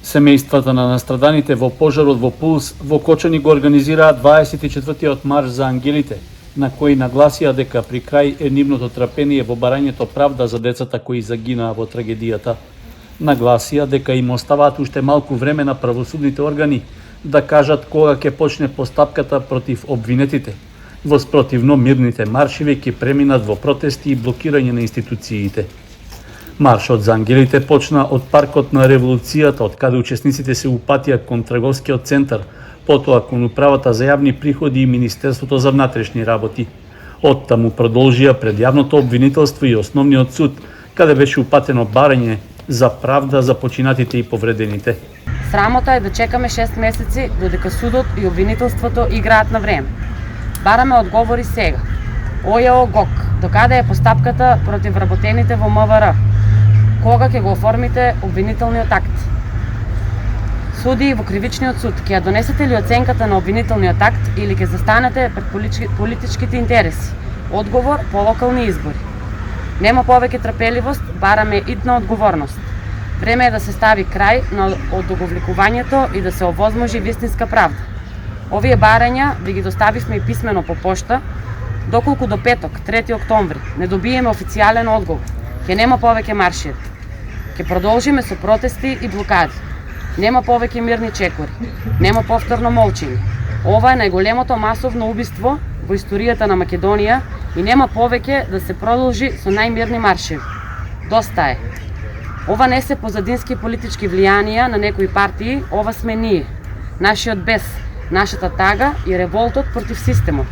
Семејствата на настраданите во пожарот во Пулс во Кочани го организираа 24 марш за ангелите, на кој нагласија дека при крај е нивното трпение во барањето правда за децата кои загинаа во трагедијата. Нагласија дека им оставаат уште малку време на правосудните органи да кажат кога ќе почне постапката против обвинетите. Во спротивно, мирните маршеви ќе преминат во протести и блокирање на институциите. Маршот за ангелите почна од паркот на Револуцијата, од каде учесниците се упатија кон Трговскиот центар, потоа кон Управата за јавни приходи и Министерството за внатрешни работи. Оттаму продолжија пред јавното обвинителство и Основниот суд, каде беше упатено барање за правда за починатите и повредените. Срамота е да чекаме 6 месеци додека судот и обвинителството играат на време. Бараме одговори сега. ОЈО ГОК, докаде е постапката против вработените во МВР? Кога ќе го оформите обвинителниот акт? Суди во Кривичниот суд, ќе ја донесете ли оценката на обвинителниот акт или ќе застанете пред политичките интереси? Одговор по локални избори. Нема повеќе трпеливост, бараме итна одговорност. Време е да се стави крај на одоговлекувањето и да се овозможи вистинска правда. Овие барања ви ги доставивме и писмено по пошта, доколку до петок, 3 октомври, не добиеме официјален одговор. Ќе нема повеќе маршеви. Ќе продолжиме со протести и блокади. Нема повеќе мирни чекори. Нема повторно молчење. Ова е најголемото масовно убиство во историјата на Македонија и нема повеќе да се продолжи со најмирни маршеви. Доста е. Ова не се позадински политички влијанија на некои партии, ова сме ние. Нашиот бес, нашата тага и револтот против системот.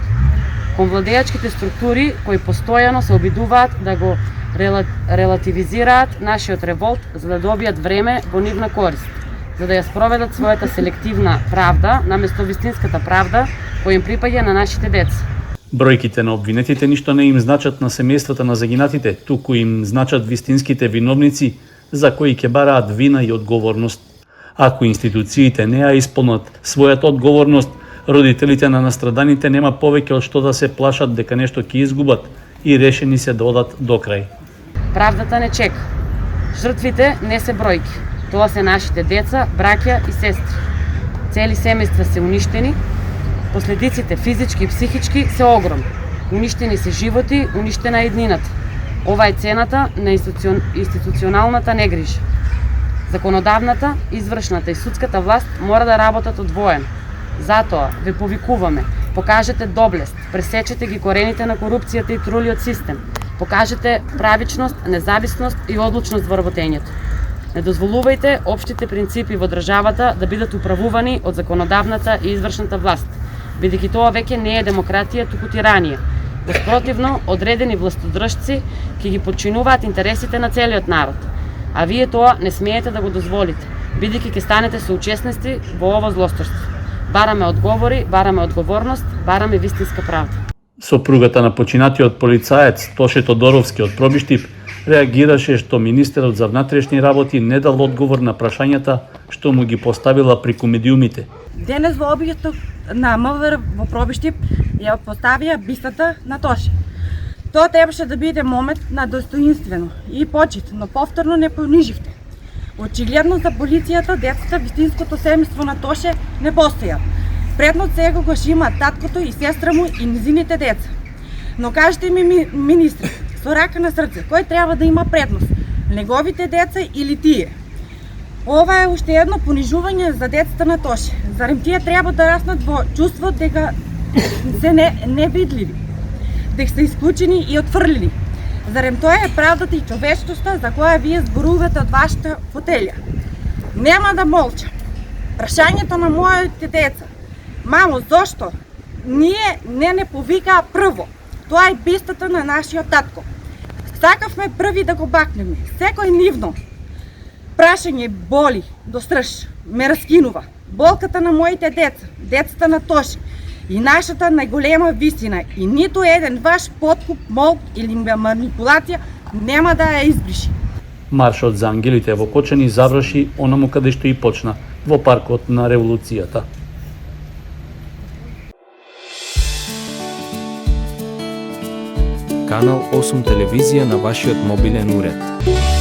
Кон владеачките структури кои постојано се обидуваат да го релативизираат нашиот револт за да добијат време во нивна корист, за да ја спроведат својата селективна правда наместо вистинската правда која им припаѓа на нашите деца. Бројките на обвинетите ништо не им значат на семејствата на загинатите, туку им значат вистинските виновници за кои ќе бараат вина и одговорност. Ако институциите не ја исполнат својата одговорност, родителите на настраданите нема повеќе од што да се плашат дека нешто ќе изгубат и решени се да одат до крај. Правдата не чека. Жртвите не се бројки. Тоа се нашите деца, браќа и сестри. Цели семејства се уништени, последиците физички и психички се огромни. Уништени се животи, уништена е иднината. Ова е цената на институционалната негрижа. Законодавната, извршната и судската власт мора да работат одвоено. Затоа ве повикуваме, покажете доблест, пресечете ги корените на корупцијата и трулиот систем, покажете правичност, независност и одлучност во работењето. Не дозволувајте општите принципи во државата да бидат управувани од законодавната и извршната власт, бидејќи тоа веќе не е демократија, туку тиранија. Во спротивно, одредени властодржци ќе ги подчинуваат интересите на целиот народ, а вие тоа не смеете да го дозволите, бидејќи ќе станете соучесници во ово злосторство. Бараме одговори, бараме одговорност, бараме вистинска правда. Сопругата на починатиот полицаец Тоше Тодоровски од Пробиштип реагираше што министерот за внатрешни работи не дал одговор на прашањата што му ги поставила преку медиумите. Денес во објектот на МВР во Пробиштип ја поставија бистата на Тоше. Тоа требаше да биде момент на достоинствено и почит, но повторно не пониживте. Очигледно за полицијата децата вистинското семејство на Тоше не постоја. Преднот сега го има таткото и сестра му и низините деца. Но кажете ми, министр, со рака на срце, кој треба да има предност? Неговите деца или тие? Ова е уште едно понижување за децата на Тоше. Зарем тие треба да раснат во чувство дека се невидливи, дека се исклучени и отфрлени? Зарем тоа е правдата и човечноста за која вие зборувате од вашата фотелја? Нема да молча. Прашањето на моите деца: мамо, зошто ние не повикаа прво? Тоа е бистата на нашиот татко. Сакавме први да го бакнеме. Секој нивно прашање боли до стрш, ме раскинува. Болката на моите деца, децата на Тоше и нашата најголема вистина, и ниту еден ваш подкуп, молк или манипулација нема да ја избриши. Маршот за ангелите во Кочани заврши онаму каде што и почна, во паркот на Револуцијата. Канал 8 телевизија на вашиот мобилен уред.